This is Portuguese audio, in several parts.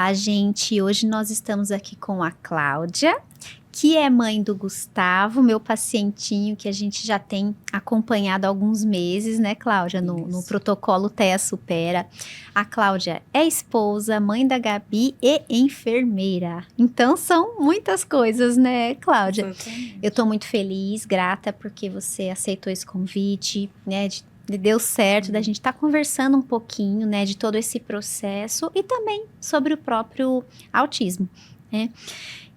Olá, gente! Hoje nós estamos aqui com a Cláudia, que é mãe do Gustavo, meu pacientinho que a gente já tem acompanhado há alguns meses, né, Cláudia? No protocolo TEA Supera. A Cláudia é esposa, mãe da Gabi e enfermeira. Então são muitas coisas, né, Cláudia? Exatamente. Eu tô muito feliz, grata, porque você aceitou esse convite, né, deu certo, da gente estar conversando um pouquinho, né, de todo esse processo e também sobre o próprio autismo, né?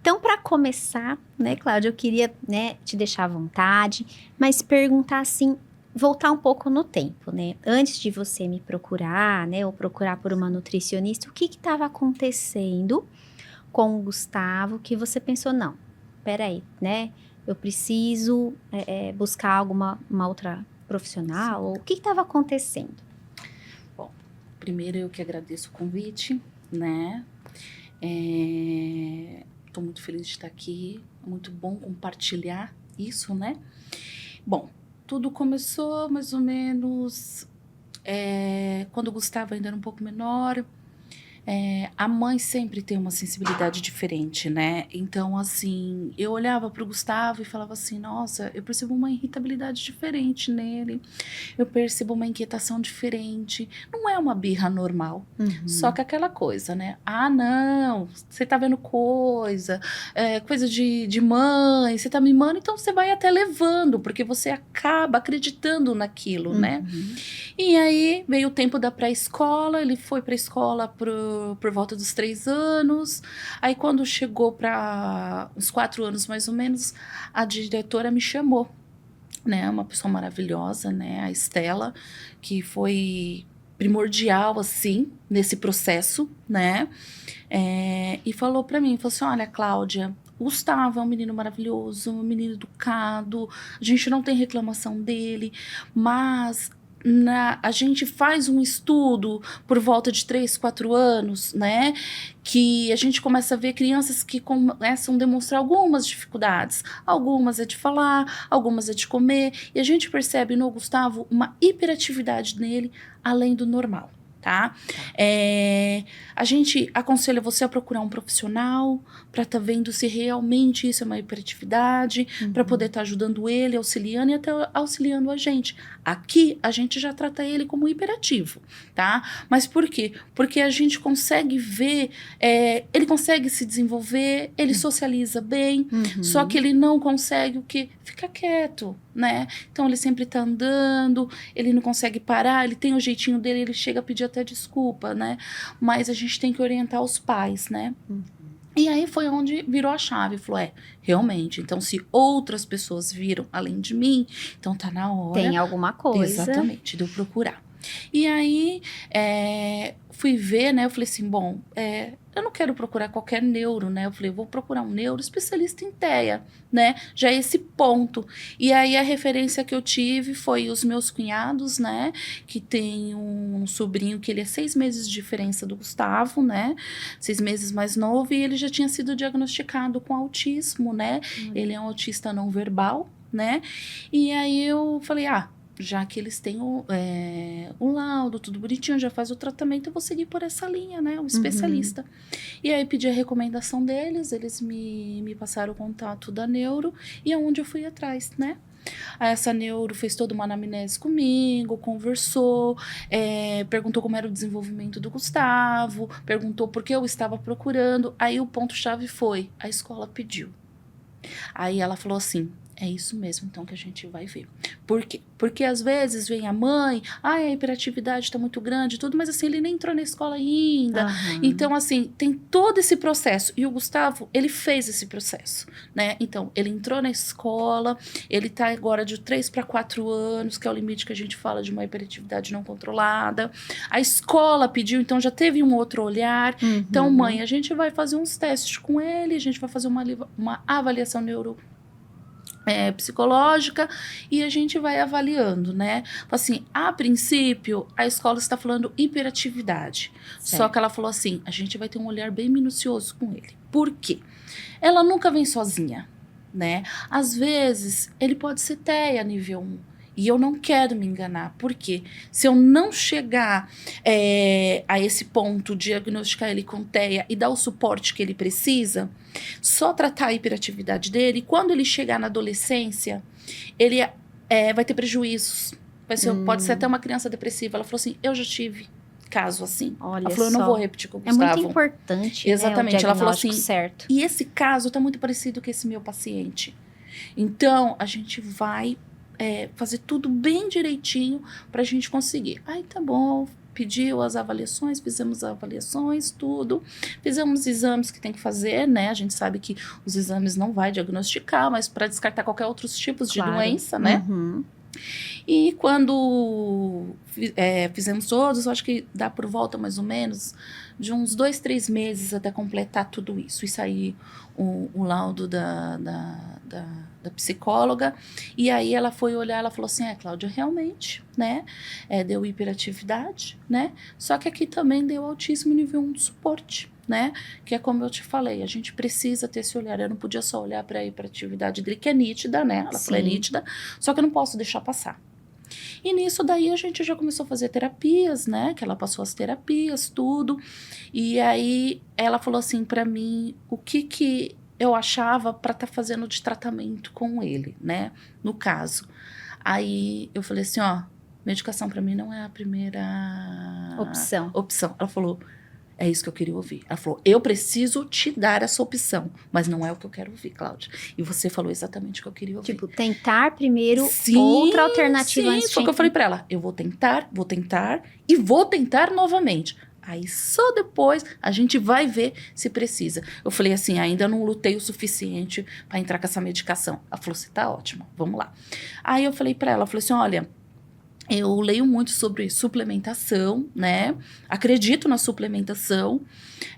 Então, para começar, né, Cláudia, eu queria, né, te deixar à vontade, mas perguntar assim, voltar um pouco no tempo, né? Antes de você me procurar, né, ou procurar por uma nutricionista, o que estava acontecendo com o Gustavo que você pensou, não, peraí, né, eu preciso buscar uma outra profissional, ou o que estava acontecendo? Bom, primeiro eu que agradeço o convite, né? Tô muito feliz de estar aqui, é muito bom compartilhar isso, né? Bom, tudo começou mais ou menos quando o Gustavo ainda era um pouco menor. A mãe sempre tem uma sensibilidade diferente, né? Então, assim, eu olhava para o Gustavo e falava assim, nossa, eu percebo uma irritabilidade diferente nele, eu percebo uma inquietação diferente. Não é uma birra normal. Só que aquela coisa, né? Ah, não, você tá vendo coisa de mãe, você tá mimando, então você vai até levando, porque você acaba acreditando naquilo, né? E aí veio o tempo da pré-escola, ele foi para a escola por volta dos 3 anos. Aí quando chegou para uns 4 anos mais ou menos, a diretora me chamou, né? Uma pessoa maravilhosa, né? A Estela, que foi primordial, assim, nesse processo, né? E falou para mim, falou assim, olha, Cláudia, Gustavo é um menino maravilhoso, um menino educado, a gente não tem reclamação dele, mas a gente faz um estudo por volta de 3, 4 anos, né? Que a gente começa a ver crianças que começam a demonstrar algumas dificuldades. Algumas é de falar, algumas é de comer. E a gente percebe no Gustavo uma hiperatividade nele, além do normal. Tá? A gente aconselha você a procurar um profissional para estar vendo se realmente isso é uma hiperatividade, para poder estar ajudando ele, auxiliando e até auxiliando a gente. Aqui a gente já trata ele como hiperativo, tá? Mas por quê? Porque a gente consegue ver, ele consegue se desenvolver, ele socializa bem, só que ele não consegue o quê? Ficar quieto, né? Então ele sempre tá andando, ele não consegue parar, ele tem o jeitinho dele, ele chega a pedir até desculpa, né? Mas a gente tem que orientar os pais, né? E aí foi onde virou a chave, falou, realmente, então se outras pessoas viram além de mim, então tá na hora... Tem alguma coisa. Exatamente, de eu procurar. E aí, fui ver, né, eu falei assim, bom, eu não quero procurar qualquer neuro, né, eu falei, vou procurar um neuro especialista em TEA, né, já é esse ponto. E aí a referência que eu tive foi os meus cunhados, né, que tem um sobrinho que ele é 6 meses de diferença do Gustavo, né, 6 meses mais novo, e ele já tinha sido diagnosticado com autismo, né, ele é um autista não verbal, né, e aí eu falei, já que eles têm o laudo, tudo bonitinho, já faz o tratamento, eu vou seguir por essa linha, né? Um especialista. E aí pedi a recomendação deles, eles me passaram o contato da neuro e é onde eu fui atrás, né? Aí essa neuro fez toda uma anamnese comigo, conversou, perguntou como era o desenvolvimento do Gustavo, perguntou por que eu estava procurando. Aí o ponto-chave foi, a escola pediu. Aí ela falou assim, é isso mesmo, então, que a gente vai ver. Por quê? Porque às vezes vem a mãe, a hiperatividade tá muito grande, tudo, mas assim, ele nem entrou na escola ainda. Então, assim, tem todo esse processo. E o Gustavo, ele fez esse processo, né? Então, ele entrou na escola, ele tá agora de 3 para 4 anos, que é o limite que a gente fala de uma hiperatividade não controlada. A escola pediu, então já teve um outro olhar. Então, mãe, a gente vai fazer uns testes com ele, a gente vai fazer uma avaliação psicológica e a gente vai avaliando, né? Assim, a princípio, a escola está falando hiperatividade. Certo. Só que ela falou assim, a gente vai ter um olhar bem minucioso com ele. Por quê? Ela nunca vem sozinha, né? Às vezes, ele pode ser TEA nível 1. E eu não quero me enganar, porque se eu não chegar a esse ponto, diagnosticar ele com TEA e dar o suporte que ele precisa, só tratar a hiperatividade dele, quando ele chegar na adolescência, ele vai ter prejuízos. Pode ser até uma criança depressiva. Ela falou assim, eu já tive caso assim. Olha Ela falou, eu não vou repetir com o É Gustavo. muito importante, Exatamente. né, o Ela falou diagnóstico assim, certo. e esse caso tá muito parecido com esse meu paciente. Então, a gente vai fazer tudo bem direitinho pra gente conseguir. Aí tá bom, pediu as avaliações, fizemos as avaliações, tudo. Fizemos os exames que tem que fazer, né? A gente sabe que os exames não vai diagnosticar, mas para descartar qualquer outros tipos de doença, né? Uhum. E quando fizemos todos, eu acho que dá por volta mais ou menos de uns 2, 3 meses até completar tudo isso. E sair o laudo da psicóloga. E aí ela foi olhar, ela falou assim, Cláudia, realmente, né? Deu hiperatividade, né? Só que aqui também deu autismo nível 1 de suporte. Né? Que é como eu te falei, a gente precisa ter esse olhar. Eu não podia só olhar para a hiperatividade dele, que é nítida, né? Ela falou, é nítida, só que eu não posso deixar passar. E nisso daí a gente já começou a fazer terapias, né? Que ela passou as terapias, tudo. E aí ela falou assim para mim o que eu achava para estar fazendo de tratamento com ele, né? No caso. Aí eu falei assim, ó, medicação para mim não é a primeira opção. Ela falou, é isso que eu queria ouvir. Ela falou, eu preciso te dar essa opção, mas não é o que eu quero ouvir, Cláudia. E você falou exatamente o que eu queria ouvir. Tipo, tentar primeiro outra alternativa antes de... Foi o que eu falei pra ela. Eu vou tentar e vou tentar novamente. Aí só depois a gente vai ver se precisa. Eu falei assim, ainda não lutei o suficiente pra entrar com essa medicação. Ela falou, você tá ótima, vamos lá. Aí eu falei pra ela, falei assim, olha... Eu leio muito sobre suplementação, né? Acredito na suplementação.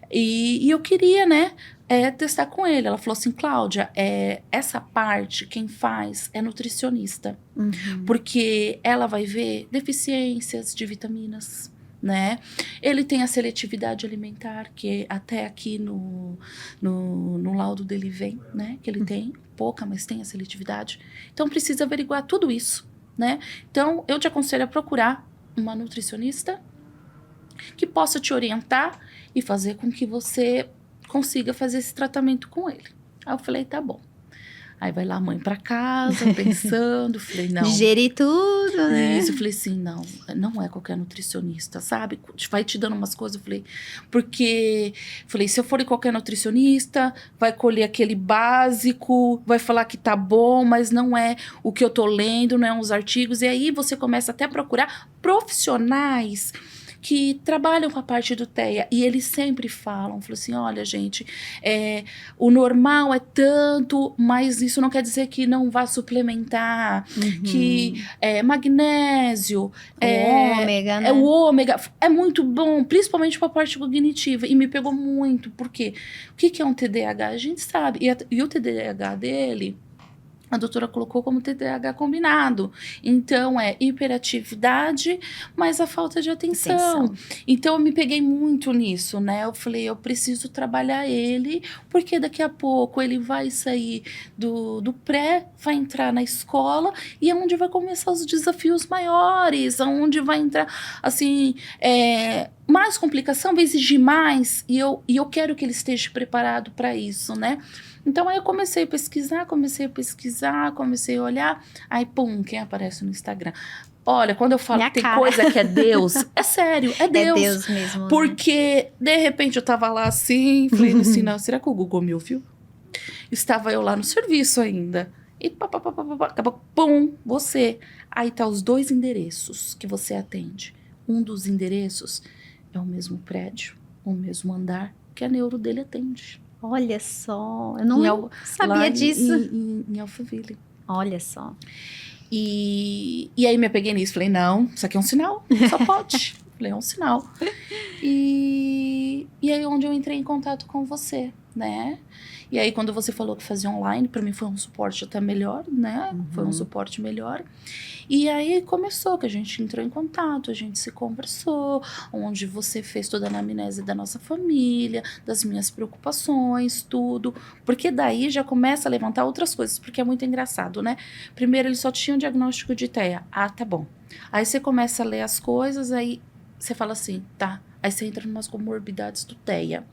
E eu queria, né, testar com ele. Ela falou assim, Cláudia, essa parte quem faz é nutricionista. Uhum. Porque ela vai ver deficiências de vitaminas, né? Ele tem a seletividade alimentar, que até aqui no laudo dele vem, né? Que ele tem pouca, mas tem a seletividade. Então, precisa averiguar tudo isso. Né? Então, eu te aconselho a procurar uma nutricionista que possa te orientar e fazer com que você consiga fazer esse tratamento com ele. Aí eu falei, tá bom. Aí vai lá a mãe pra casa, pensando, falei, não. Digerir tudo, né? Isso, eu falei assim, não é qualquer nutricionista, sabe? Vai te dando umas coisas, eu falei, porque, falei, se eu for em qualquer nutricionista, vai colher aquele básico, vai falar que tá bom, mas não é o que eu tô lendo, não é os artigos, e aí você começa até a procurar profissionais que trabalham com a parte do TEA, e eles sempre falam assim, olha gente, o normal é tanto, mas isso não quer dizer que não vá suplementar, que magnésio, ômega, né? O ômega, é muito bom, principalmente para a parte cognitiva, e me pegou muito, porque o que é um TDAH? A gente sabe, e o TDAH dele... A doutora colocou como TDAH combinado. Então, é hiperatividade, mas a falta de atenção. Então, eu me peguei muito nisso, né? Eu falei, eu preciso trabalhar ele, porque daqui a pouco ele vai sair do pré, vai entrar na escola, e é onde vai começar os desafios maiores, onde vai entrar, assim... mais complicação, vai exigir mais, e eu quero que ele esteja preparado para isso, né? Então, aí eu comecei a pesquisar, comecei a olhar, aí, pum, quem aparece no Instagram? Olha, quando eu falo que tem coisa que é Deus, é sério, é Deus. É Deus mesmo. Porque, de repente, eu tava lá assim, falei assim, não, será que o Google me ouviu? Estava eu lá no serviço ainda. E acabou, pum, você. Aí tá os 2 endereços que você atende. Um dos endereços é o mesmo prédio, o mesmo andar que a neuro dele atende. Olha só, eu não sabia disso. Em Alphaville. Olha só. E aí me apeguei nisso, falei, não, isso aqui é um sinal, só pode. Falei, é um sinal. E aí onde eu entrei em contato com você, né? E aí, quando você falou que fazia online, para mim foi um suporte até melhor, né? Foi um suporte melhor. E aí começou, que a gente entrou em contato, a gente se conversou, onde você fez toda a anamnese da nossa família, das minhas preocupações, tudo. Porque daí já começa a levantar outras coisas, porque é muito engraçado, né? Primeiro, ele só tinha um diagnóstico de TEA. Ah, tá bom. Aí você começa a ler as coisas, aí você fala assim, tá. Aí você entra em umas comorbidades do TEA.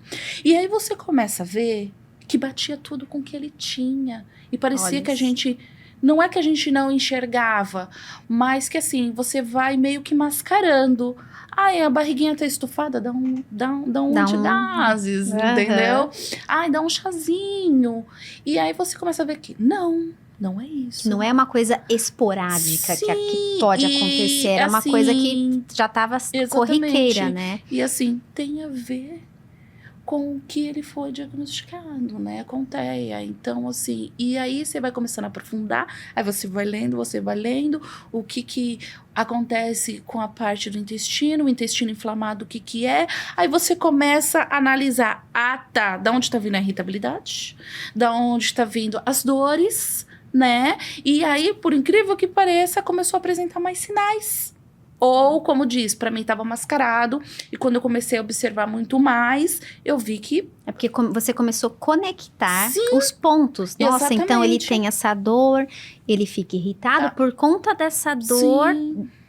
E aí você começa a ver que batia tudo com o que ele tinha. E parecia que a gente... Não é que a gente não enxergava, mas que assim, você vai meio que mascarando. Ai, a barriguinha tá estufada, dá um antigases, entendeu? Ai, dá um chazinho. E aí você começa a ver que não é isso. Não é uma coisa esporádica. Sim, que pode acontecer. É uma assim, coisa que já estava corriqueira, né? E assim, tem a ver com o que ele foi diagnosticado, né, com TEA. Então, assim, e aí você vai começando a aprofundar, aí você vai lendo o que acontece com a parte do intestino, o intestino inflamado, o que é, aí você começa a analisar, tá, da onde tá vindo a irritabilidade, da onde tá vindo as dores, né, e aí, por incrível que pareça, começou a apresentar mais sinais. Ou, como diz, pra mim estava mascarado. E quando eu comecei a observar muito mais, eu vi que... É porque você começou a conectar os pontos. Nossa, exatamente. Então ele tem essa dor, ele fica irritado por conta dessa dor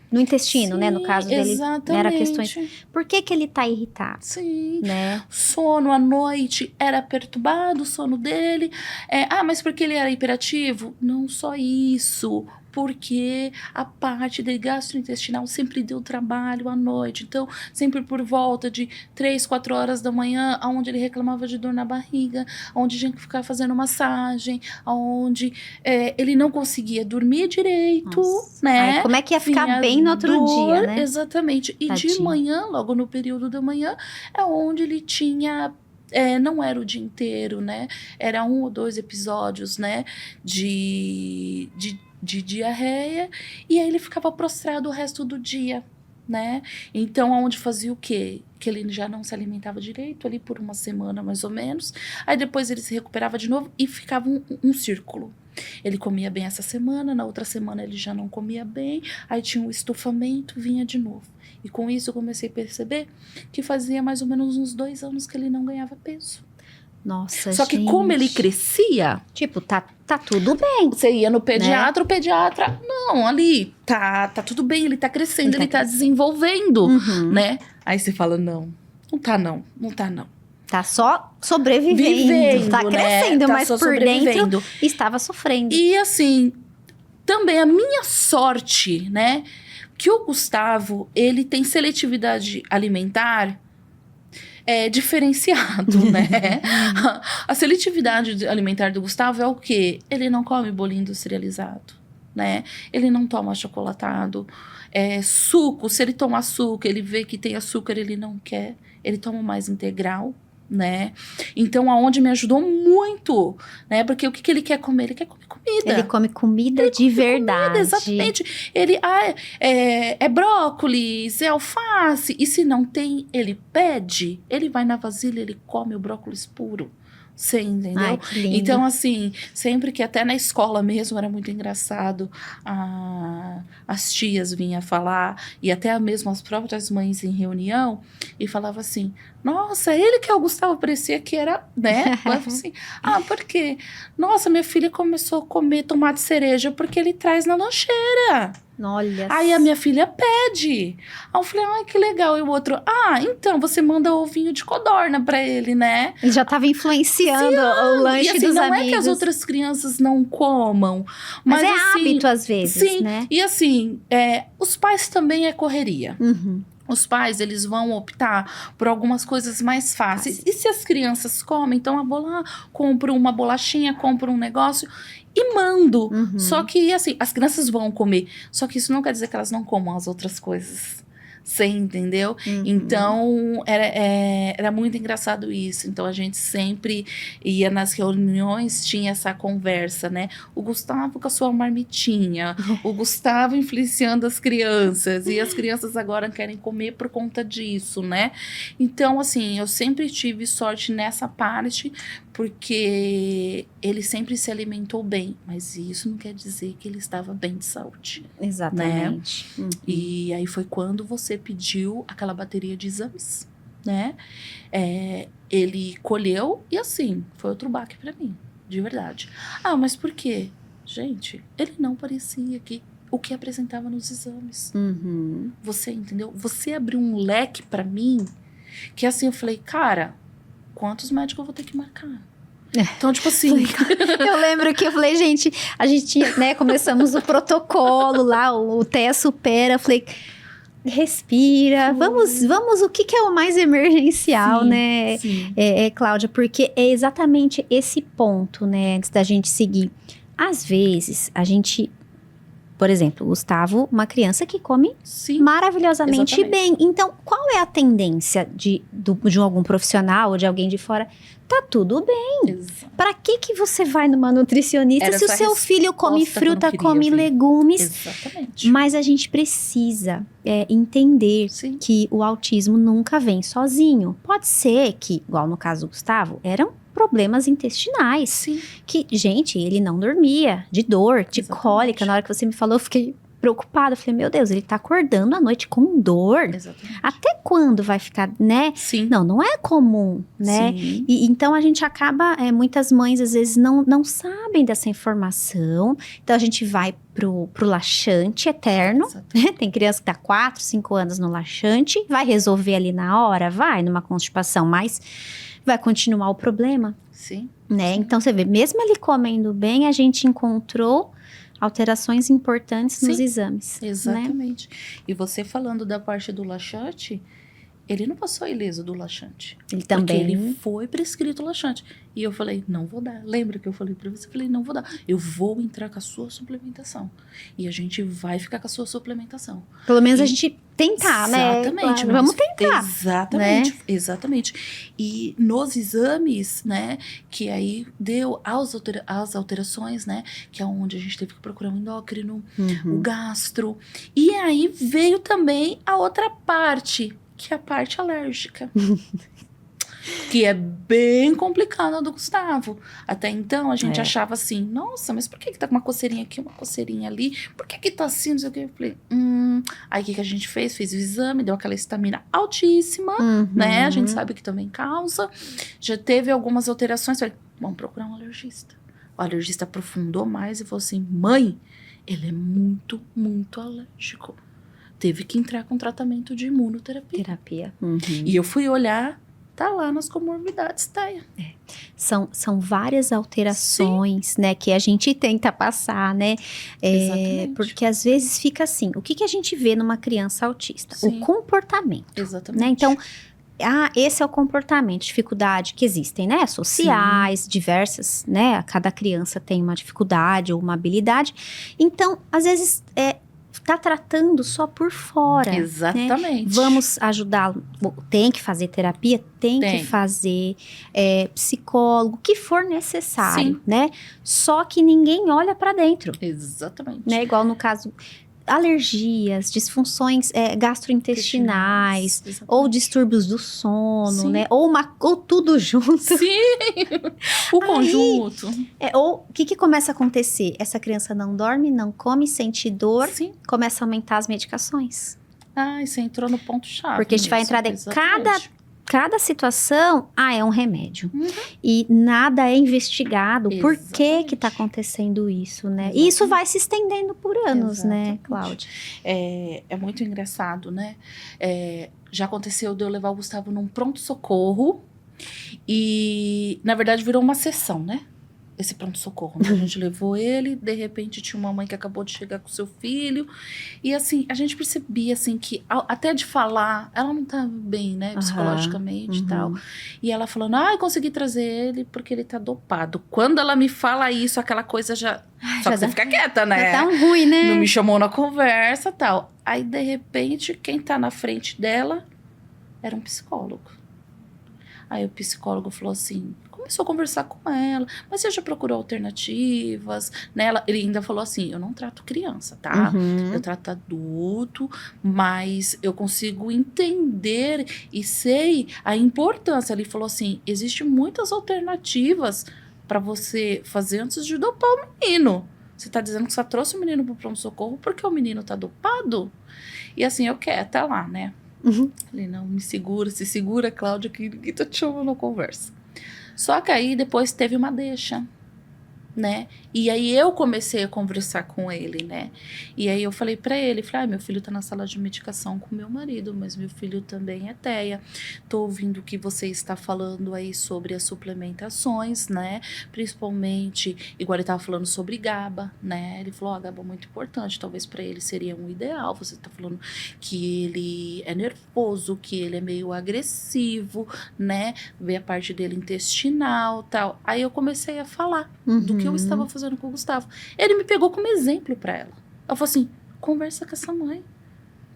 no intestino, né? No caso dele, exatamente. Era questões... Por que ele tá irritado? Sim. Né? Sono à noite era perturbado, o sono dele. Mas porque ele era hiperativo? Não só isso. Porque a parte dele gastrointestinal sempre deu trabalho à noite. Então, sempre por volta de 3, 4 horas da manhã, onde ele reclamava de dor na barriga, onde tinha que ficar fazendo massagem, onde ele não conseguia dormir direito, né? Ai, como é que ia ficar bem no outro dia, né? Exatamente. E de manhã, logo no período da manhã, é onde ele tinha... não era o dia inteiro, né? Era 1 ou 2 episódios, né? De diarreia, e aí ele ficava prostrado o resto do dia, né? Então, aonde fazia o quê? Que ele já não se alimentava direito, ali por 1 semana, mais ou menos. Aí depois ele se recuperava de novo e ficava um círculo. Ele comia bem essa semana, na outra semana ele já não comia bem, aí tinha um estufamento, vinha de novo. E com isso eu comecei a perceber que fazia mais ou menos uns 2 anos que ele não ganhava peso. Nossa, Só que como ele crescia... Tipo, tá tudo bem. Você ia no pediatra, o pediatra... Não, ali, tá tudo bem, ele tá crescendo, ele tá desenvolvendo, né? Aí você fala, não tá não. Tá só sobrevivendo. Tá crescendo, né? mas por dentro estava sofrendo. E assim, também a minha sorte, né? Que o Gustavo, ele tem seletividade alimentar... diferenciado, né? A seletividade alimentar do Gustavo é o quê? Ele não come bolinho industrializado, né? Ele não toma achocolatado. Suco, se ele tomar suco, ele vê que tem açúcar, ele não quer. Ele toma mais integral, né? Então, aonde me ajudou muito, né? Porque o que ele quer comer? Ele quer comer comida. Ele come comida de verdade. Comida, exatamente. Ele, é brócolis, é alface. E se não tem, ele pede. Ele vai na vasilha, ele come o brócolis puro. Você entendeu? Ai, que lindo. Então, assim, sempre que até na escola mesmo era muito engraçado, as tias vinham falar, e até mesmo as próprias mães em reunião, e falava assim, nossa, ele que é o Gustavo, parecia que era, né? Mas assim, por quê? Nossa, minha filha começou a comer tomate cereja porque ele traz na lancheira. Olha. Aí a minha filha pede. Aí eu falei, ai, que legal. E o outro, então você manda ovinho de codorna pra ele, né? Ele já tava influenciando o lanche e, assim, dos não amigos. É que as outras crianças não comam. Mas é assim, hábito às vezes, sim, né? E assim, os pais também é correria. Uhum. Os pais, eles vão optar por algumas coisas mais fáceis. E se as crianças comem, então eu vou lá, compro uma bolachinha, compro um negócio e mando. Uhum. Só que, assim, as crianças vão comer. Só que isso não quer dizer que elas não comam as outras coisas. Você entendeu? Uhum. Então, era muito engraçado isso. Então, a gente sempre ia nas reuniões, tinha essa conversa, né? O Gustavo com a sua marmitinha, o Gustavo influenciando as crianças, e as crianças agora querem comer por conta disso, né? Então, assim, eu sempre tive sorte nessa parte, porque ele sempre se alimentou bem, mas isso não quer dizer que ele estava bem de saúde. Exatamente. Né? E aí foi quando você pediu aquela bateria de exames, né? Ele colheu e assim, foi outro baque para mim, de verdade. Ah, mas por quê? Gente, ele não parecia o que apresentava nos exames. Você entendeu? Você abriu um leque para mim, que assim, eu falei, cara, quantos médicos eu vou ter que marcar? Então, tipo assim... Eu lembro que eu falei, gente, a gente tinha, né, começamos o protocolo lá, o TEA Supera, eu falei, respira, vamos, o que é o mais emergencial, Sim, né, sim. Cláudia, porque é exatamente esse ponto, né, antes da gente seguir. Às vezes, a gente, por exemplo, Gustavo, uma criança que come maravilhosamente bem. Então, qual é a tendência de algum profissional ou de alguém de fora? Tá tudo bem. Pra que você vai numa nutricionista se o seu filho come fruta, come legumes? Exatamente. Mas a gente precisa entender que o autismo nunca vem sozinho. Pode ser que, igual no caso do Gustavo, eram problemas intestinais. Sim. Que, gente, ele não dormia, de dor, de cólica. Na hora que você me falou, eu fiquei preocupada. Eu falei, meu Deus, ele tá acordando à noite com dor. Exatamente. Até quando vai ficar, né? Sim. Não é comum, né? Sim. E então a gente acaba, muitas mães às vezes não sabem dessa informação. Então a gente vai pro laxante eterno. Tem criança que tá 4, 5 anos no laxante. Vai resolver ali na hora? Vai, numa constipação, mas vai continuar o problema. Sim. Né? Sim. Então você vê, mesmo ele comendo bem, a gente encontrou alterações importantes nos exames. Exatamente. Né? E você falando da parte do laxante, ele não passou ileso do laxante. Ele também. Porque ele foi prescrito laxante. E eu falei, não vou dar. Lembra que eu falei pra você? Eu falei, não vou dar. Eu vou entrar com a sua suplementação. E a gente vai ficar com a sua suplementação. Pelo menos a gente tentar, né? Exatamente. Vamos tentar. Exatamente. Né? Exatamente. E nos exames, né? Que aí deu as alterações, né? Que é onde a gente teve que procurar um endócrino, o gastro. E aí veio também a outra parte, que é a parte alérgica. Que é bem complicada do Gustavo. Até então, a gente achava assim, nossa, mas por que tá com uma coceirinha aqui, uma coceirinha ali? Por que tá assim, não sei o que? Eu falei, Aí o que a gente fez? Fez o exame, deu aquela estamina altíssima, né? A gente sabe que também causa. Já teve algumas alterações. Falei, vamos procurar um alergista. O alergista aprofundou mais e falou assim, mãe, ele é muito, muito alérgico. Teve que entrar com tratamento de imunoterapia. E eu fui olhar, tá lá nas comorbidades, Taia. São várias alterações, né, que a gente tenta passar, né? Porque às vezes fica assim, o que a gente vê numa criança autista? O comportamento. Exatamente. Né? Então, esse é o comportamento, dificuldade que existem, né? Sociais, diversas, né? Cada criança tem uma dificuldade ou uma habilidade. Então, às vezes, tá tratando só por fora. Exatamente. Né? Vamos ajudá-lo. Tem que fazer terapia? Tem que fazer psicólogo, o que for necessário, né? Só que ninguém olha pra dentro. Exatamente. Né? Igual no caso, alergias, disfunções gastrointestinais, ou distúrbios do sono, né? Ou tudo junto. Sim! O conjunto. Ou o que começa a acontecer? Essa criança não dorme, não come, sente dor, começa a aumentar as medicações. Você entrou no ponto-chave. Porque a gente vai entrar dentro. Cada situação, é um remédio. E nada é investigado. Por que tá acontecendo isso, né? E isso vai se estendendo por anos, né, Cláudia? É muito engraçado, né? Já aconteceu de eu levar o Gustavo num pronto-socorro. E, na verdade, virou uma sessão, né? Esse pronto-socorro. Né? A gente levou ele, de repente tinha uma mãe que acabou de chegar com seu filho. E assim, a gente percebia assim que, até de falar, ela não estava bem, né? Psicologicamente e tal. E ela falando, eu consegui trazer ele porque ele tá dopado. Quando ela me fala isso, aquela coisa já... Só que você fica quieta, né? Já tá ruim, né? Não me chamou na conversa e tal. Aí, de repente, quem tá na frente dela era um psicólogo. Aí o psicólogo falou assim, como começou a conversar com ela. Mas você já procurou alternativas? Né? Ele ainda falou assim, eu não trato criança, tá? Eu trato adulto, mas eu consigo entender e sei a importância. Ele falou assim, existem muitas alternativas para você fazer antes de dopar o menino. Você tá dizendo que só trouxe o menino pro pronto-socorro porque o menino tá dopado? E assim, eu quero, tá lá, né? Falei, não, me segura, se segura, Cláudia, que ninguém tá te chamando na conversa. Só que aí depois teve uma deixa, né? E aí eu comecei a conversar com ele, né? E aí eu falei pra ele, meu filho tá na sala de medicação com meu marido, mas meu filho também é TEA. Tô ouvindo o que você está falando aí sobre as suplementações, né? Principalmente, igual ele tava falando sobre GABA, né? Ele falou, a GABA é muito importante, talvez pra ele seria um ideal. Você tá falando que ele é nervoso, que ele é meio agressivo, né? Vê a parte dele intestinal, tal. Aí eu comecei a falar do que eu estava fazendo com o Gustavo. Ele me pegou como exemplo pra ela. Ela falou assim, conversa com essa mãe.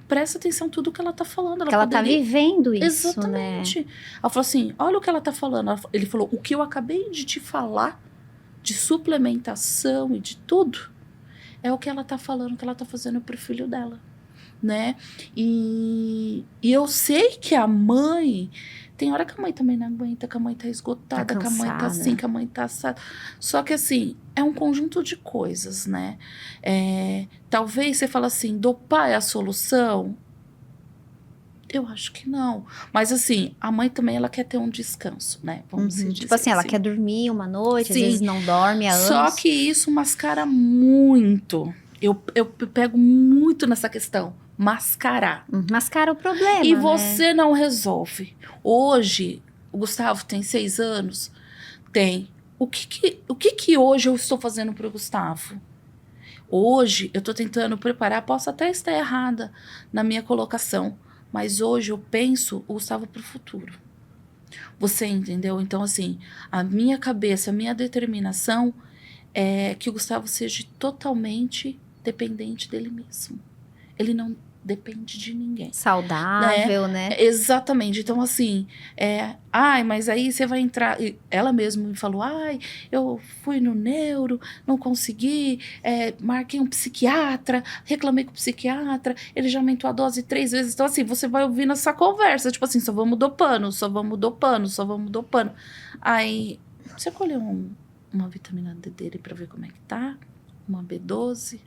Presta atenção em tudo que ela tá falando. Porque ela tá vivendo isso, exatamente, né? Ela falou assim, olha o que ela tá falando. Ele falou, o que eu acabei de te falar, de suplementação e de tudo, é o que ela tá falando, que ela tá fazendo pro filho dela, né? E eu sei que a mãe... Tem hora que a mãe também não aguenta, que a mãe tá esgotada, Tá que a mãe tá assim, que a mãe tá assada. Só que assim, é um conjunto de coisas, né? Talvez você fala assim, dopar é a solução? Eu acho que não. Mas assim, a mãe também, ela quer ter um descanso, né? Vamos dizer Tipo assim, ela assim. quer dormir uma noite, às Sim. vezes não dorme há Só anos. que isso mascara muito. Eu pego muito nessa questão. Mascarar. Mascara o problema, E né? você não resolve. Hoje, o Gustavo tem 6 anos? Tem. O que hoje eu estou fazendo para o Gustavo? Hoje, eu estou tentando preparar, posso até estar errada na minha colocação, mas hoje eu penso o Gustavo para o futuro. Você entendeu? Então, assim, a minha cabeça, a minha determinação é que o Gustavo seja totalmente dependente dele mesmo. Ele não depende de ninguém. Saudável, né? Exatamente. Então, assim, mas aí você vai entrar... Ela mesma me falou, eu fui no neuro, não consegui, marquei um psiquiatra, reclamei com o psiquiatra, ele já aumentou a dose 3 vezes. Então, assim, você vai ouvindo essa conversa, tipo assim, só vamos dopando, só vamos dopando, só vamos dopando. Aí, você colheu uma vitamina D dele pra ver como é que tá? Uma B12?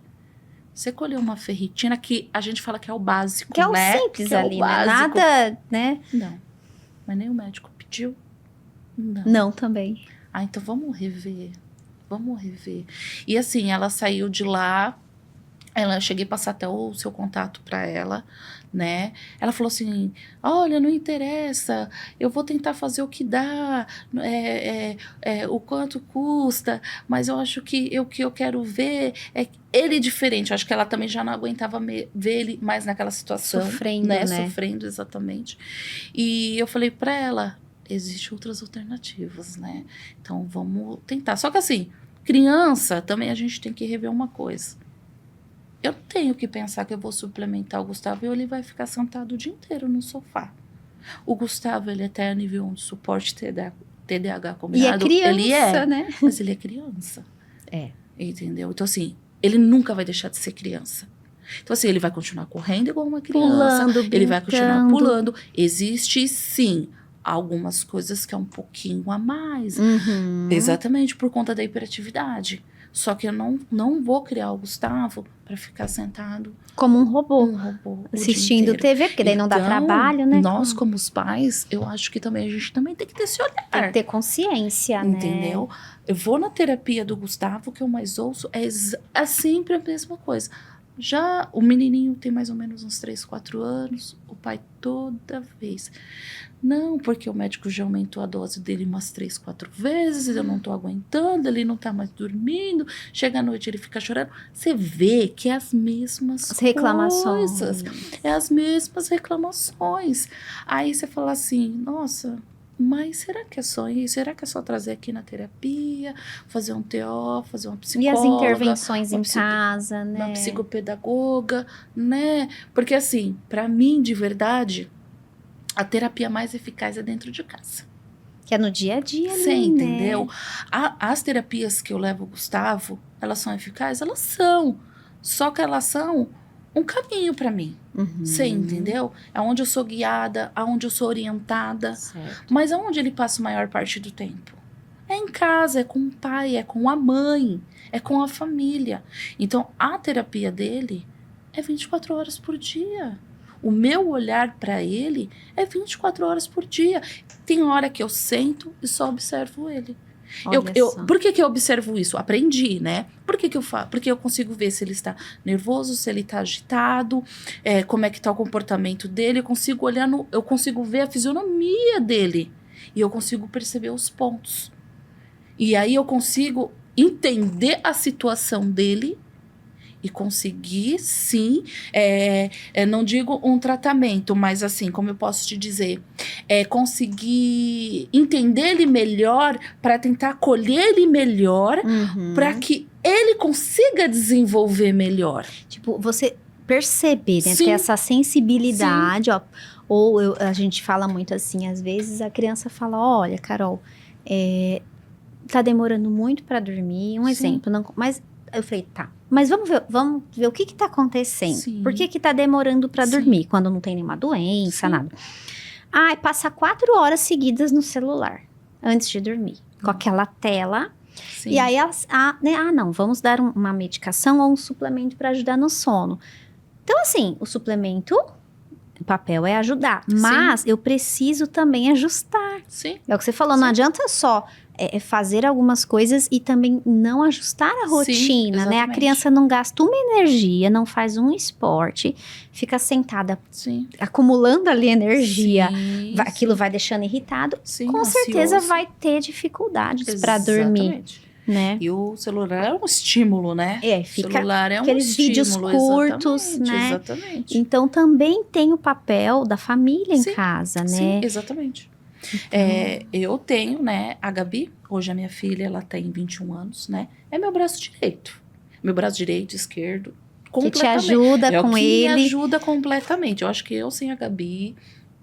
Você colheu uma ferritina, que a gente fala que é o básico, Que é o né? simples que é ali, o né? básico. Nada, né? Não. Mas nem o médico pediu? Não. Não, também. Então vamos rever. Vamos rever. E assim, ela saiu de lá. Cheguei a passar até o seu contato para ela, né? Ela falou assim, olha, não interessa, eu vou tentar fazer o que dá, o quanto custa, mas eu acho que o que eu quero ver é ele diferente. Eu acho que ela também já não aguentava ver ele mais naquela situação. Sofrendo, né? Sofrendo, exatamente. E eu falei para ela, existem outras alternativas, né? Então vamos tentar. Só que assim, criança, também a gente tem que rever uma coisa. Eu tenho que pensar que eu vou suplementar o Gustavo e ele vai ficar sentado o dia inteiro no sofá. O Gustavo, ele até a nível 1 de suporte TDAH combinado. E é criança, ele é, né? Mas ele é criança. É. Entendeu? Então, assim, ele nunca vai deixar de ser criança. Então, assim, ele vai continuar correndo igual uma criança. Pulando, ele vai continuar brincando. pulando. Existe, sim, algumas coisas que é um pouquinho a mais. Exatamente, por conta da hiperatividade. Só que eu não vou criar o Gustavo para ficar sentado como um robô, assistindo TV, porque daí não dá trabalho, né? Nós, como os pais, eu acho que também a gente também tem que ter esse olhar. Tem que ter consciência, entendeu? né? Eu vou na terapia do Gustavo, o que eu mais ouço é sempre a mesma coisa. Já o menininho tem mais ou menos uns 3, 4 anos, o pai toda vez. Não, porque o médico já aumentou a dose dele umas 3, 4 vezes, eu não tô aguentando, ele não tá mais dormindo, chega à noite ele fica chorando. Você vê que é as mesmas reclamações. coisas, é as mesmas reclamações. Aí você fala assim, nossa, mas será que é só isso? Será que é só trazer aqui na terapia, fazer um TO, fazer uma psicóloga? E as intervenções em casa, né? Uma psicopedagoga, né? Porque assim, para mim, de verdade, a terapia mais eficaz é dentro de casa. Que é no dia a dia ali, Você né? entendeu? As terapias que eu levo o Gustavo, elas são eficazes? Elas são. Só que elas são um caminho para mim. Você entendeu? É onde eu sou guiada, aonde eu sou orientada. Certo. Mas aonde ele passa a maior parte do tempo? É em casa, é com o pai, é com a mãe, é com a família. Então, a terapia dele é 24 horas por dia. O meu olhar para ele é 24 horas por dia. Tem hora que eu sento e só observo ele. Olha só. Por que eu observo isso? Aprendi, né? Por que eu faço? Porque eu consigo ver se ele está nervoso, se ele está agitado, como é que está o comportamento dele. Eu consigo ver a fisionomia dele. E eu consigo perceber os pontos. E aí eu consigo entender a situação dele e conseguir, sim, não digo um tratamento, mas assim, como eu posso te dizer, conseguir entender ele melhor para tentar acolher ele melhor, para que ele consiga desenvolver melhor. Tipo, você perceber, né? Sim. Ter essa sensibilidade, ó. Ou a gente fala muito assim, às vezes a criança fala, olha, Carol, tá demorando muito para dormir, um Sim. exemplo, não, mas eu falei, tá, mas vamos ver o que tá acontecendo. Sim. Por que tá demorando para Sim. dormir, quando não tem nenhuma doença, Sim. nada. Ah, passa 4 horas seguidas no celular, antes de dormir, com aquela tela. Sim. E aí, não, vamos dar uma medicação ou um suplemento para ajudar no sono. Então, assim, o suplemento, o papel é ajudar, mas eu preciso também ajustar. Sim. É o que você falou, não Sim. adianta só fazer algumas coisas e também não ajustar a rotina, né? A exatamente. criança não gasta uma energia, não faz um esporte, fica sentada, Sim. acumulando ali energia. Sim. Aquilo vai deixando irritado. Sim, Com ansioso. certeza vai ter dificuldades para dormir, Exatamente. né? E o celular é um estímulo, né? O Fica celular é um aqueles vídeos estímulo, curtos, exatamente, né? Exatamente. Então também tem o papel da família em Sim, casa, né? Sim, exatamente. Eu tenho, né, a Gabi, hoje a minha filha, ela tem 21 anos, né? É meu braço direito. Meu braço direito, esquerdo, Que te completamente. ajuda com que ele. me ajuda completamente. Eu acho que eu sem a Gabi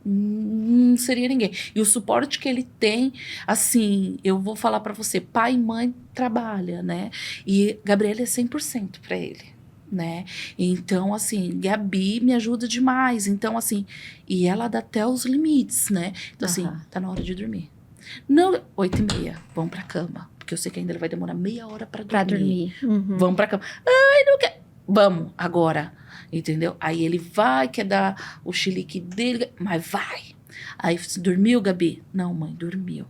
não seria ninguém. E o suporte que ele tem, assim, eu vou falar pra você, pai e mãe trabalha, né? E Gabriela é 100% pra ele, né? Então, assim, Gabi me ajuda demais. Então, assim, e ela dá até os limites, né? Então, assim, tá na hora de dormir. Não, 8h30, vamos pra cama. Porque eu sei que ainda vai demorar meia hora pra dormir. Vamos pra cama. Ai, não quer. Vamos, agora. Entendeu? Aí ele vai, quer dar o chilique dele, mas vai. Aí, dormiu, Gabi? Não, mãe, dormiu.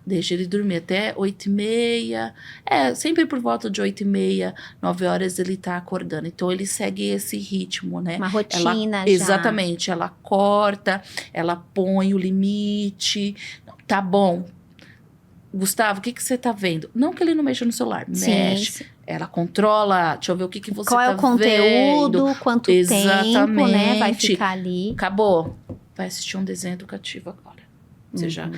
Deixa ele dormir até 8h30. Sempre por volta de 8h30, 9 horas ele tá acordando. Então, ele segue esse ritmo, né? Uma rotina já. Exatamente. Ela corta, ela põe o limite. Tá bom. Gustavo, o que você tá vendo? Não que ele não mexa no celular. Mexe. Ela controla. Deixa eu ver o que você Qual tá é o conteúdo, vendo. quanto tempo, né? Vai ficar ali. Acabou. Vai assistir um desenho educativo agora. Você já...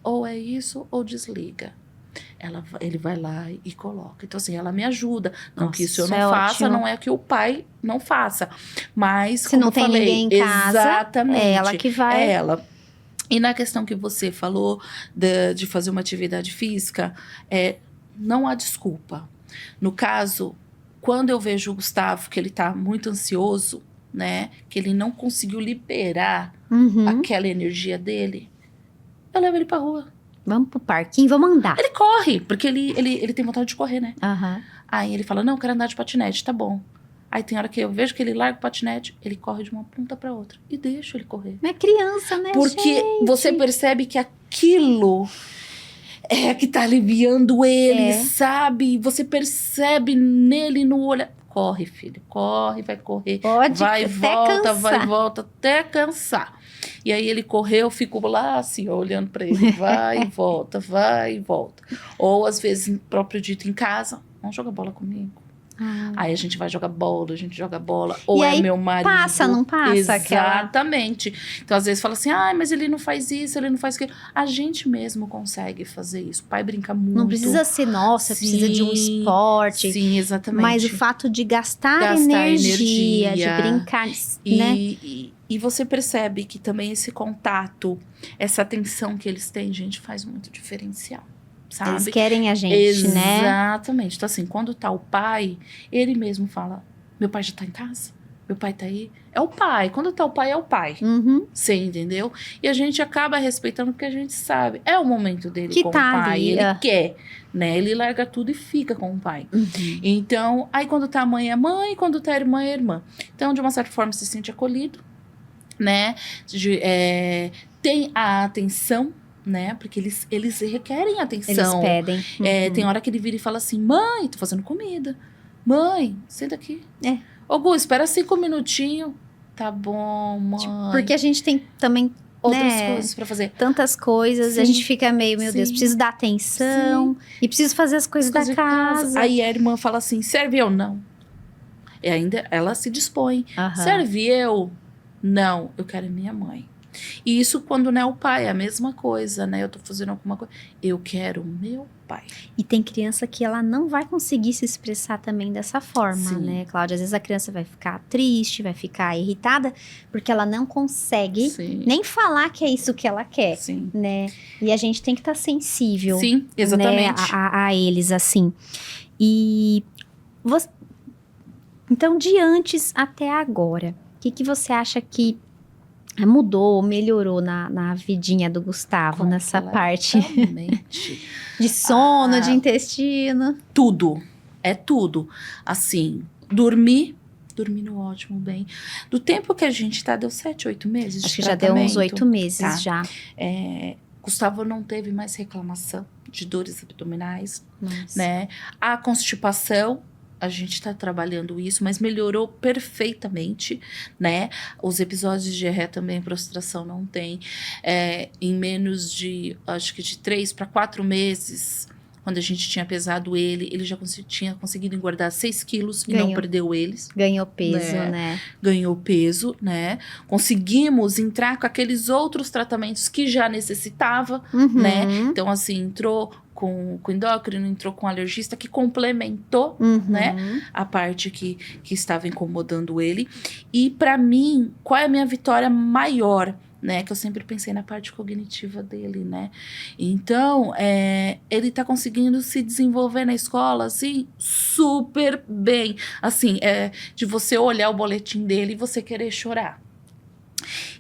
Ou é isso, ou desliga. Ele vai lá e coloca. Então, assim, ela me ajuda. Não que isso eu não faça, não é que o pai não faça. Mas, se não tem ninguém em casa, exatamente, é ela que vai. É ela. E na questão que você falou de fazer uma atividade física, não há desculpa. No caso, quando eu vejo o Gustavo, que ele tá muito ansioso, né? Que ele não conseguiu liberar aquela energia dele, eu levo ele pra rua. Vamos pro parquinho, vamos andar. Ele corre, porque ele tem vontade de correr, né? Aham. Aí ele fala, não, eu quero andar de patinete, tá bom. Aí tem hora que eu vejo que ele larga o patinete, ele corre de uma ponta pra outra. E deixa ele correr. Não é criança, né, Porque gente? você percebe que aquilo é que tá aliviando ele, sabe? Você percebe nele, no olho. Corre, filho, corre, vai correr. Pode vai, até volta, cansar. vai, volta, até cansar. E aí ele correu, eu fico lá assim, ó, olhando pra ele. Vai e volta, vai e volta. Ou às vezes, próprio dito em casa, vamos jogar bola comigo. Aí a gente vai jogar bola, a gente joga bola. Ou E é aí meu marido. passa, não passa aquela... Exatamente. Então, às vezes, fala assim, mas ele não faz isso, ele não faz aquilo. A gente mesmo consegue fazer isso. O pai brinca muito. Não precisa ser, nossa, precisa de um esporte. Sim, exatamente. Mas o fato de gastar energia, de brincar, né? E você percebe que também esse contato, essa atenção que eles têm, gente, faz muito diferencial. Sabe? Eles querem a gente, né? Exatamente. Então, assim, quando tá o pai, ele mesmo fala, meu pai já tá em casa? Meu pai tá aí? É o pai. Quando tá o pai, é o pai. Você entendeu? E a gente acaba respeitando porque a gente sabe. É o momento dele que com tá o pai. Ali, ele quer, né? Ele larga tudo e fica com o pai. Então, aí quando tá a mãe, é mãe. Quando tá a irmã, é irmã. Então, de uma certa forma, se sente acolhido, né? Tem a atenção, né? Porque eles requerem atenção. Eles pedem. Tem hora que ele vira e fala assim, mãe, tô fazendo comida. Mãe, senta aqui. Ô, Gu, espera 5 minutinhos. Tá bom, mãe. Porque a gente tem também... outras coisas pra fazer. Tantas coisas, Sim. a gente fica meio, meu Deus, preciso dar atenção. E preciso fazer as coisas da casa. Aí a irmã fala assim, serve eu? Não. E ainda ela se dispõe. Serve eu? Não, eu quero minha mãe. E isso quando não é o pai, é a mesma coisa, né? Eu tô fazendo alguma coisa, eu quero meu pai. E tem criança que ela não vai conseguir se expressar também dessa forma, Sim. né, Cláudia? Às vezes a criança vai ficar triste, vai ficar irritada, porque ela não consegue nem falar que é isso que ela quer, né? E a gente tem que estar sensível, sim, exatamente, né, a eles, assim. E você... Então, de antes até agora, o que você acha que mudou, melhorou na vidinha do Gustavo, nessa parte de sono, de intestino? Tudo, é tudo. Assim, dormir no ótimo, bem. Do tempo que a gente tá, deu 7, 8 meses Acho de que já deu uns 8 meses, já. Gustavo não teve mais reclamação de dores abdominais, né? A constipação, a gente tá trabalhando isso, mas melhorou perfeitamente, né? Os episódios de diarreia também, prostração não tem. Em menos de, acho que de 3 para 4 meses, quando a gente tinha pesado ele já tinha conseguido engordar 6 quilos e não perdeu eles. Ganhou peso, né? Ganhou peso, né? Conseguimos entrar com aqueles outros tratamentos que já necessitava, né? Então, assim, entrou com endócrino, entrou com alergista, que complementou, né, a parte que estava incomodando ele. E para mim, qual é a minha vitória maior, né, que eu sempre pensei na parte cognitiva dele, né? Então, ele tá conseguindo se desenvolver na escola, assim, super bem. Assim, de você olhar o boletim dele e você querer chorar.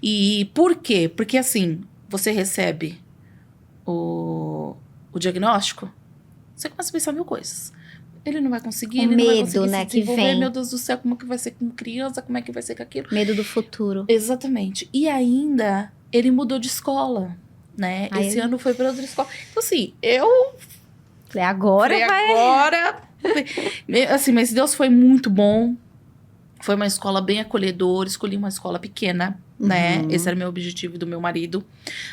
E por quê? Porque, assim, você recebe o diagnóstico, você começa a pensar 1000 coisas. Ele não vai conseguir, ele não vai conseguir se desenvolver. Meu Deus do céu, como que vai ser com criança? Como é que vai ser com aquilo? Medo do futuro. Exatamente. E ainda, ele mudou de escola, né? Esse ano foi para outra escola. Então, assim, eu... Falei, agora. Assim, mas Deus foi muito bom. Foi uma escola bem acolhedora. Escolhi uma escola pequena, né? Esse era meu objetivo do meu marido.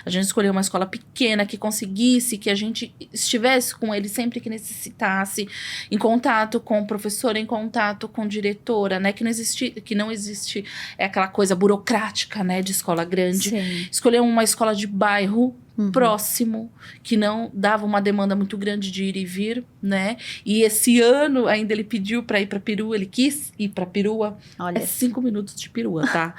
A gente escolheu uma escola pequena que conseguisse, que a gente estivesse com ele sempre que necessitasse, em contato com o professor, em contato com diretora, né? Que não existe aquela coisa burocrática, né? De escola grande. Escolheu uma escola de bairro, próximo, que não dava uma demanda muito grande de ir e vir, né? E esse ano ainda ele pediu para ir para Perua, ele quis ir para Perua. Olha, 5 minutos de Perua, tá?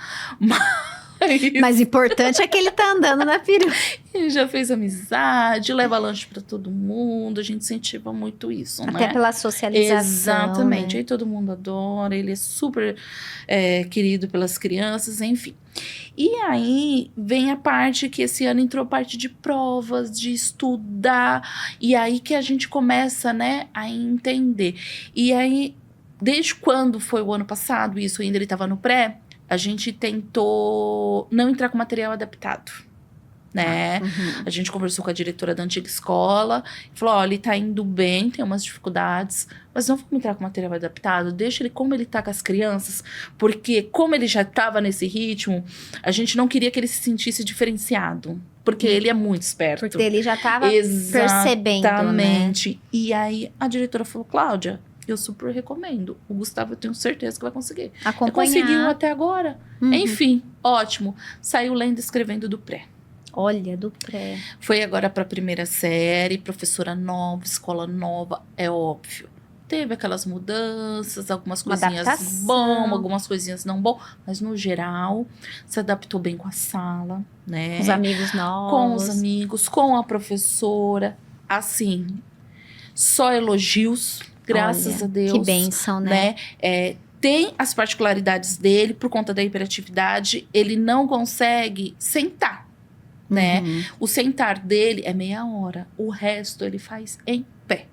Mas importante é que ele tá andando na perua. Ele já fez amizade, leva lanche para todo mundo, a gente incentiva muito isso, Até né? pela socialização. Exatamente, né? aí todo mundo adora, ele é super querido pelas crianças, enfim. E aí vem a parte que esse ano entrou parte de provas, de estudar, e aí que a gente começa, né, a entender. E aí, desde quando foi o ano passado, isso ainda ele estava no pré, a gente tentou não entrar com material adaptado, né? A gente conversou com a diretora da antiga escola, falou, olha, ele tá indo bem, tem umas dificuldades, mas não vamos entrar com material adaptado, deixa ele como ele tá com as crianças, porque como ele já estava nesse ritmo, a gente não queria que ele se sentisse diferenciado, porque ele é muito esperto. Porque ele já tava percebendo, né? E aí a diretora falou, Cláudia, eu super recomendo. O Gustavo, eu tenho certeza que vai conseguir. Acompanhar. Conseguiu até agora. Uhum. Enfim, ótimo. Saiu lendo e escrevendo do pré. Olha, do pré. Foi agora para a primeira série, professora nova, escola nova, é óbvio. Teve aquelas mudanças, algumas Uma coisinhas adaptação. bom, algumas coisinhas não bom, mas no geral se adaptou bem com a sala, né? Os amigos novos. Com os amigos, com a professora, assim, só elogios, graças Olha, a Deus. Que bênção, né? Tem as particularidades dele, por conta da hiperatividade, ele não consegue sentar. Né? Uhum. O sentar dele é meia hora, o resto ele faz em pé.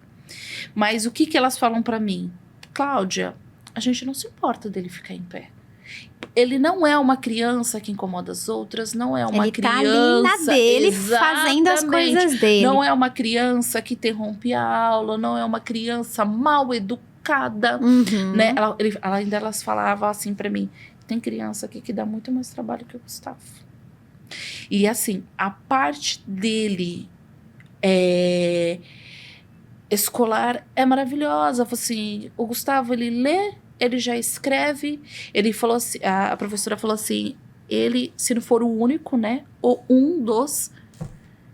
Mas o que elas falam pra mim? Cláudia, a gente não se importa dele ficar em pé. Ele não é uma criança que incomoda as outras, não é uma Ele criança... tá ali na dele, fazendo as coisas dele. Não é uma criança que interrompe a aula, não é uma criança mal educada, Uhum. né? Elas falavam assim pra mim, tem criança aqui que dá muito mais trabalho que o Gustavo. E assim, a parte dele escolar é maravilhosa. Assim, o Gustavo, ele lê, ele já escreve. Ele falou assim, a professora falou assim, ele, se não for o único, né, ou um dos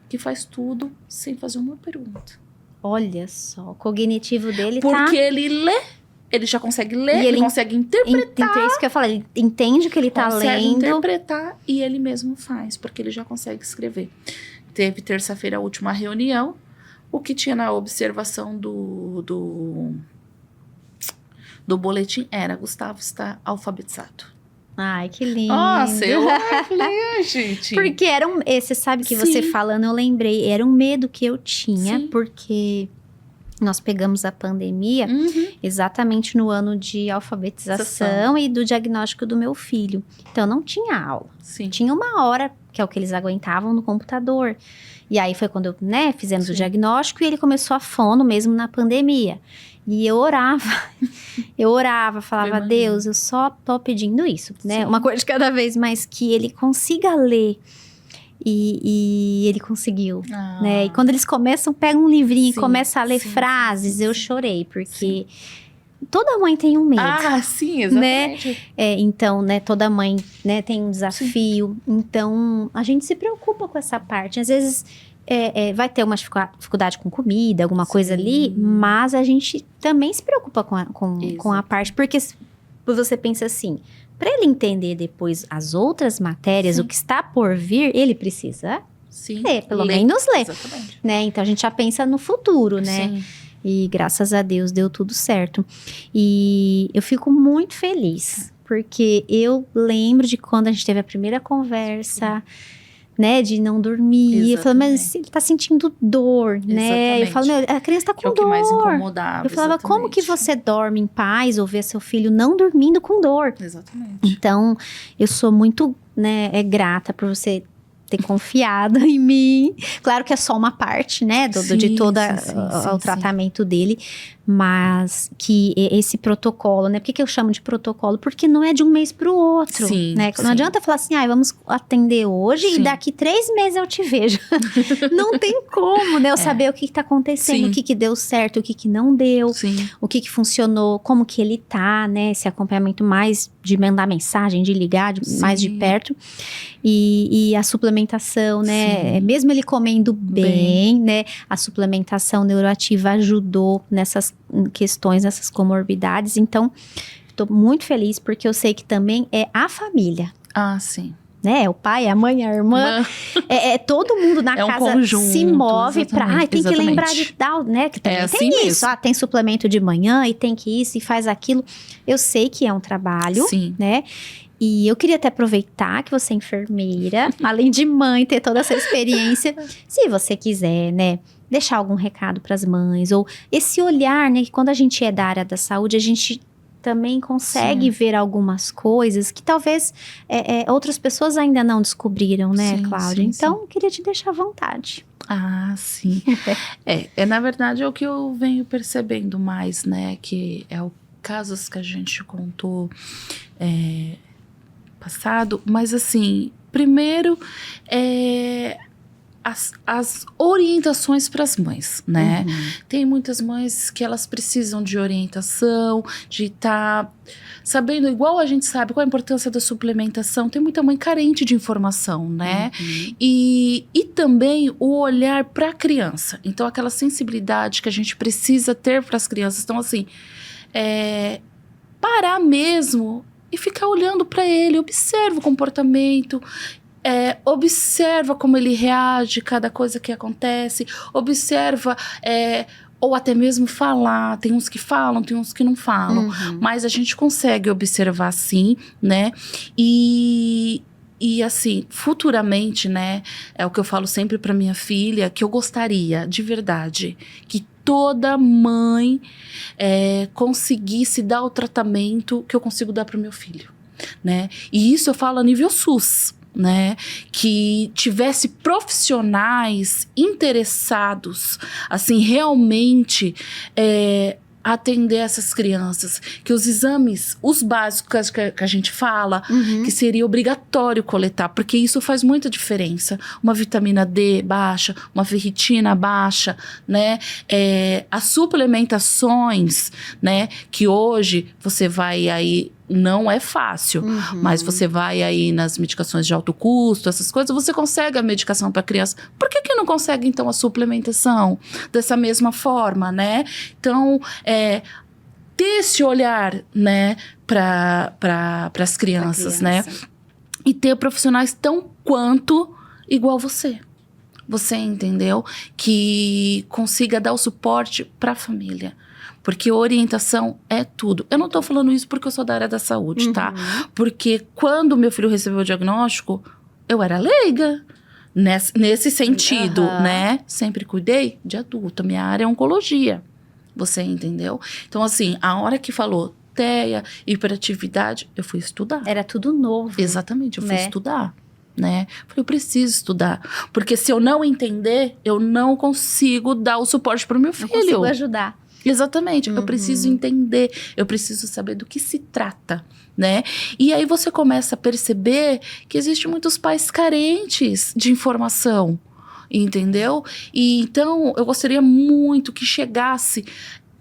que faz tudo sem fazer uma pergunta. Olha só, o cognitivo dele Porque ele lê, ele já consegue ler, E ele consegue interpretar. É isso que eu falei, ele entende o que ele tá Consegue lendo. interpretar e ele mesmo faz, porque ele já consegue escrever. Teve terça-feira a última reunião, o que tinha na observação do boletim era, Gustavo está alfabetizado. Ai, que lindo. Nossa, eu falei, gente. Porque você sabe que Sim. você falando, eu lembrei, era um medo que eu tinha, Sim. porque nós pegamos a pandemia exatamente no ano de alfabetização e do diagnóstico do meu filho. Então, não tinha aula. Sim. Tinha uma hora, que é o que eles aguentavam no computador. E aí foi quando, fizemos Sim. o diagnóstico e ele começou a fono mesmo na pandemia. E eu orava, falava, Imagino. Deus, eu só tô pedindo isso, né? Sim. Uma coisa de cada vez, mas que ele consiga ler. E ele conseguiu, né? E quando eles pegam um livrinho Sim, e começam a ler sim, frases, sim, eu sim. chorei, porque toda mãe tem um medo. Ah, sim, exatamente. Então, né, toda mãe, né, tem um desafio. Então, a gente se preocupa com essa parte. Às vezes, vai ter uma dificuldade com comida, alguma coisa ali, mas a gente também se preocupa com a parte. Porque você pensa assim, para ele entender depois as outras matérias, Sim. o que está por vir, ele precisa Sim. ler, pelo menos ler. Exatamente. Né? Então, a gente já pensa no futuro, né? Sim. E graças a Deus deu tudo certo. E eu fico muito feliz, porque eu lembro de quando a gente teve a primeira conversa, né, de não dormir. Eu falei, mas ele tá sentindo dor, né? Eu falo, a criança tá com que é o dor. que mais incomodava. Eu falava, exatamente. como que você dorme em paz ou vê seu filho não dormindo com dor? Exatamente. Então, eu sou muito, grata por você ter confiado em mim. Claro que é só uma parte, né, de todo o tratamento dele, mas que esse protocolo, né, por que eu chamo de protocolo? Porque não é de um mês pro outro, né, não adianta falar assim, vamos atender hoje e daqui 3 meses eu te vejo. Não tem como, né, eu saber o que tá acontecendo, o que deu certo, o que não deu, o que funcionou, como que ele tá, né, esse acompanhamento mais de mandar mensagem, de ligar mais de perto, e a suplementação, né, mesmo ele comendo bem, né, a suplementação neuroativa ajudou nessas questões, nessas comorbidades. Então, estou muito feliz porque eu sei que também é a família. Ah, sim. Né? O pai, a mãe, a irmã. todo mundo na casa um conjunto, se move para. Tem que lembrar de tal, né? Que também assim tem isso. Tem suplemento de manhã e tem que isso e faz aquilo. Eu sei que é um trabalho, né? E eu queria até aproveitar que você é enfermeira, além de mãe, ter toda essa experiência. Se você quiser, né, deixar algum recado para as mães, ou esse olhar, né, que quando a gente é da área da saúde, a gente também consegue ver algumas coisas que talvez outras pessoas ainda não descobriram, né, Cláudia? Então, eu queria te deixar à vontade. Ah, sim. Na verdade, é o que eu venho percebendo mais, né, que é o casos que a gente contou passado, mas assim, primeiro as orientações para as mães, né? Uhum. Tem muitas mães que elas precisam de orientação, de estar sabendo, igual a gente sabe qual a importância da suplementação. Tem muita mãe carente de informação, né? Uhum. E também o olhar para a criança. Então, aquela sensibilidade que a gente precisa ter para as crianças. Então, assim, parar mesmo e ficar olhando para ele, observa o comportamento, observa como ele reage, cada coisa que acontece, observa, ou até mesmo falar. Tem uns que falam, tem uns que não falam, Uhum. mas a gente consegue observar sim, né? E assim, futuramente, né, é o que eu falo sempre para minha filha, que eu gostaria, de verdade, que toda mãe conseguisse dar o tratamento que eu consigo dar para o meu filho, né? E isso eu falo a nível SUS, né? Que tivesse profissionais interessados, assim, realmente atender essas crianças, que os exames, os básicos que a gente fala, Uhum. que seria obrigatório coletar, porque isso faz muita diferença. Uma vitamina D baixa, uma ferritina baixa, né? As suplementações, né? Que hoje você vai aí, não é fácil, Uhum. mas você vai aí nas medicações de alto custo, essas coisas, você consegue a medicação para criança. Por que não consegue, então, a suplementação dessa mesma forma, né? Então, ter esse olhar, né, para as crianças, né? E ter profissionais tão quanto igual você. Você entendeu? Que consiga dar o suporte para a família. Porque orientação é tudo. Eu não tô falando isso porque eu sou da área da saúde, tá? Porque quando meu filho recebeu o diagnóstico, eu era leiga. Nesse sentido, né? Sempre cuidei de adulto. Minha área é oncologia. Você entendeu? Então, assim, a hora que falou TEA, hiperatividade, eu fui estudar. Era tudo novo. Exatamente, eu fui estudar, né? Falei, eu preciso estudar. Porque se eu não entender, eu não consigo dar o suporte pro meu filho. Não consigo ajudar. Exatamente, eu preciso entender, eu preciso saber do que se trata, né? E aí você começa a perceber que existem muitos pais carentes de informação, entendeu? E então eu gostaria muito que chegasse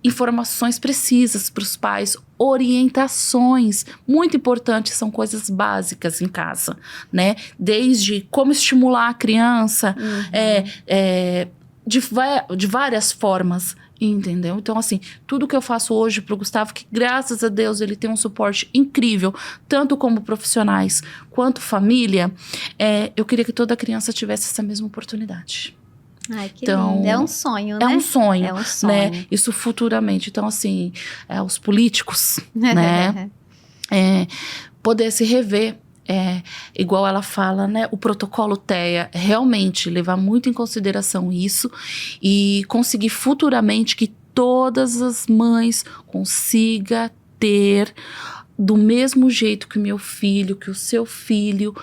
informações precisas para os pais, orientações muito importantes, são coisas básicas em casa, né? Desde como estimular a criança, de várias formas, entendeu? Então, assim, tudo que eu faço hoje pro Gustavo, que graças a Deus ele tem um suporte incrível, tanto como profissionais quanto família, eu queria que toda criança tivesse essa mesma oportunidade. Ai, que lindo. É um sonho, né? É um sonho, É um sonho. né? Isso futuramente. Então, assim, os políticos, né? Poder se rever. Igual ela fala, né? O protocolo TEA, realmente levar muito em consideração isso e conseguir futuramente que todas as mães consigam ter, do mesmo jeito que o meu filho, que o seu filho,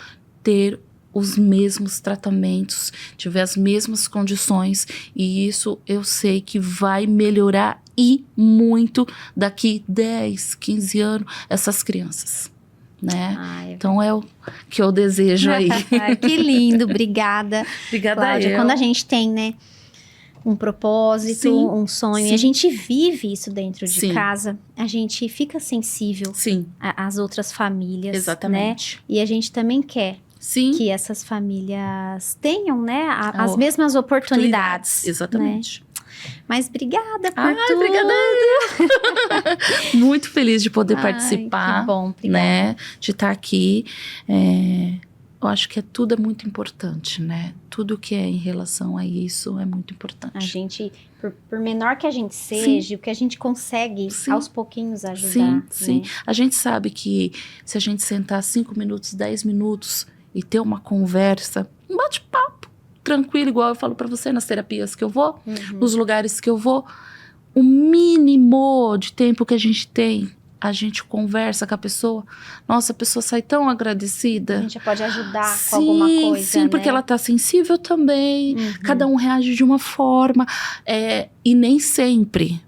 ter os mesmos tratamentos, tiver as mesmas condições, e isso eu sei que vai melhorar e muito daqui 10, 15 anos essas crianças, né? Então é o que eu desejo aí. Que lindo, obrigada. Obrigada, Cláudia. Quando a gente tem, né, um propósito, um sonho, e a gente vive isso dentro de casa, a gente fica sensível às outras famílias. Exatamente. Né? E a gente também quer que essas famílias tenham, né, as mesmas oportunidades. Exatamente. Né? Mas obrigada por tudo. Obrigada. Muito feliz de poder participar. Que bom, obrigada. Né, de estar aqui. Eu acho que tudo é muito importante, né? Tudo que é em relação a isso é muito importante. A gente, por menor que a gente seja, o que a gente consegue aos pouquinhos ajudar. Sim. Né? A gente sabe que se a gente sentar 5 minutos, 10 minutos e ter uma conversa, um bate-papo tranquilo, igual eu falo pra você nas terapias que eu vou, nos lugares que eu vou, o mínimo de tempo que a gente tem, a gente conversa com a pessoa, nossa, a pessoa sai tão agradecida. A gente já pode ajudar com alguma coisa, Sim, porque ela tá sensível também, cada um reage de uma forma, e nem sempre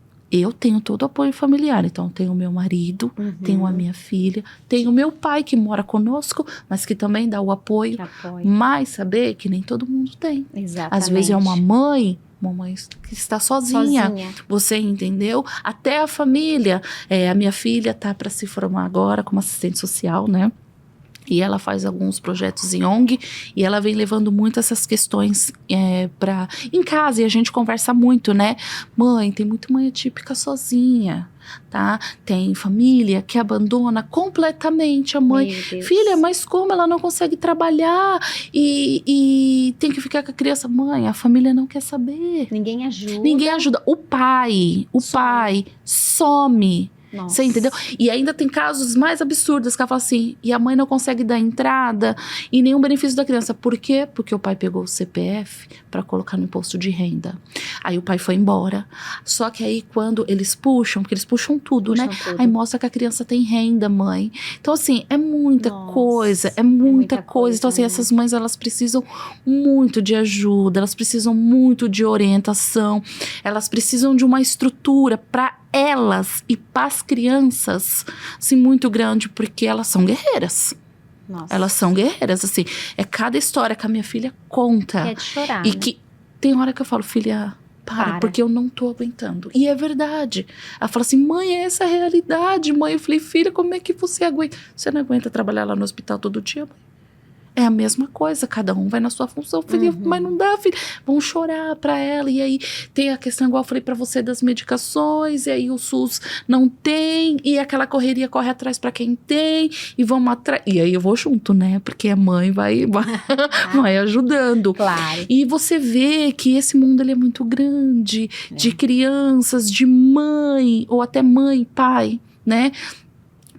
eu tenho todo o apoio familiar. Então, tenho o meu marido, tenho a minha filha, tenho o meu pai que mora conosco, mas que também dá o apoio. Mas saber que nem todo mundo tem. Exatamente. Às vezes é uma mãe que está sozinha. Você entendeu? Até a família. A minha filha tá para se formar agora como assistente social, né? E ela faz alguns projetos em ONG e ela vem levando muito essas questões em casa, e a gente conversa muito, né? Mãe, tem muita mãe atípica sozinha, tá? Tem família que abandona completamente a mãe. Filha, mas como ela não consegue trabalhar e tem que ficar com a criança? Mãe, a família não quer saber. Ninguém ajuda. Ninguém ajuda. O pai some. Nossa. Você entendeu? E ainda tem casos mais absurdos que ela fala assim, e a mãe não consegue dar entrada e nenhum benefício da criança. Por quê? Porque o pai pegou o CPF para colocar no imposto de renda. Aí o pai foi embora. Só que aí quando eles puxam, porque eles puxam tudo, né? Tudo. Aí mostra que a criança tem renda, mãe. Então assim, é muita coisa, é muita coisa. Então assim, essas mães, elas precisam muito de ajuda, elas precisam muito de orientação, elas precisam de uma estrutura para elas e para as crianças, assim, muito grande, porque elas são guerreiras. Nossa. Elas são guerreiras, assim. É cada história que a minha filha conta. Que é de chorar, e né? que tem hora que eu falo, filha, para, porque eu não tô aguentando. E é verdade. Ela fala assim, mãe, é essa a realidade, mãe. Eu falei, filha, como é que você aguenta? Você não aguenta trabalhar lá no hospital todo dia, mãe? É a mesma coisa, cada um vai na sua função, filha, mas não dá, filha. Vão chorar pra ela, e aí tem a questão, igual eu falei pra você, das medicações, e aí o SUS não tem, e aquela correria corre atrás pra quem tem, e vamos atrás, e aí eu vou junto, né, porque a mãe vai ajudando. Claro. E você vê que esse mundo, ele é muito grande, de crianças, de mãe, ou até mãe, pai, né,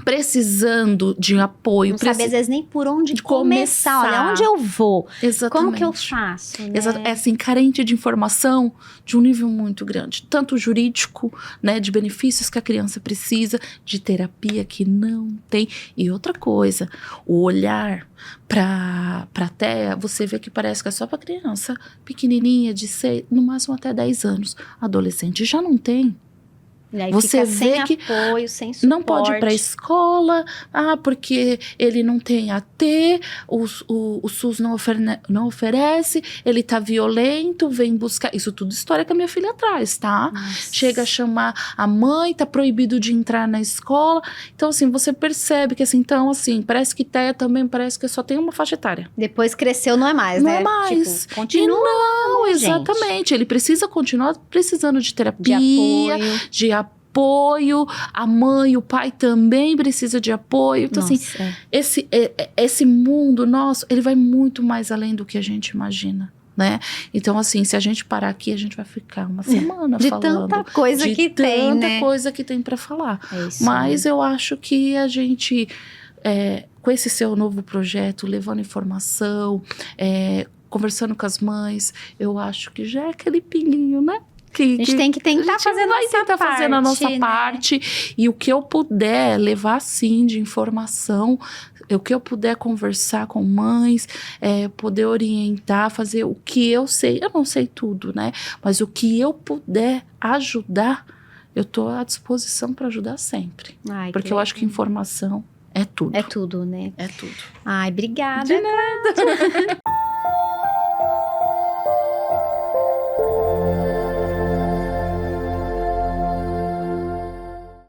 precisando de apoio. Não sabe às vezes nem por onde começar. Olha, onde eu vou? Exatamente. Como que eu faço? Né? É assim, carente de informação de um nível muito grande. Tanto jurídico, né, de benefícios que a criança precisa, de terapia que não tem. E outra coisa, o olhar pra até você vê que parece que é só pra criança pequenininha, de 6, no máximo até 10 anos. Adolescente já não tem. E aí você fica vê sem que apoio, sem suporte. Não pode ir para a escola, porque ele não tem AT, o SUS não oferece, ele tá violento, vem buscar. Isso tudo história que a minha filha traz, tá? Nossa. Chega a chamar a mãe, tá proibido de entrar na escola. Então, assim, você percebe que, assim, então, assim, parece que TEA também parece que só tem uma faixa etária. Depois cresceu, não é mais, não né? É mais. Tipo, continua. Não, exatamente. Gente. Ele precisa continuar precisando de terapia, de apoio, a mãe, o pai também precisa de apoio. Então, Nossa, assim, esse mundo nosso, ele vai muito mais além do que a gente imagina, né? Então, assim, se a gente parar aqui, a gente vai ficar uma semana de falando. Tanta coisa que tem, né? Tanta coisa que tem para falar. É isso, mas eu acho que a gente, com esse seu novo projeto, levando informação, conversando com as mães, eu acho que já é aquele pinguinho, né? A gente tem que tentar fazer a nossa parte. E o que eu puder levar, sim, de informação, o que eu puder conversar com mães, poder orientar, fazer o que eu sei. Eu não sei tudo, né? Mas o que eu puder ajudar, eu tô à disposição para ajudar sempre. Porque eu acho que informação é tudo. É tudo, né? É tudo. Ai, obrigada. De nada.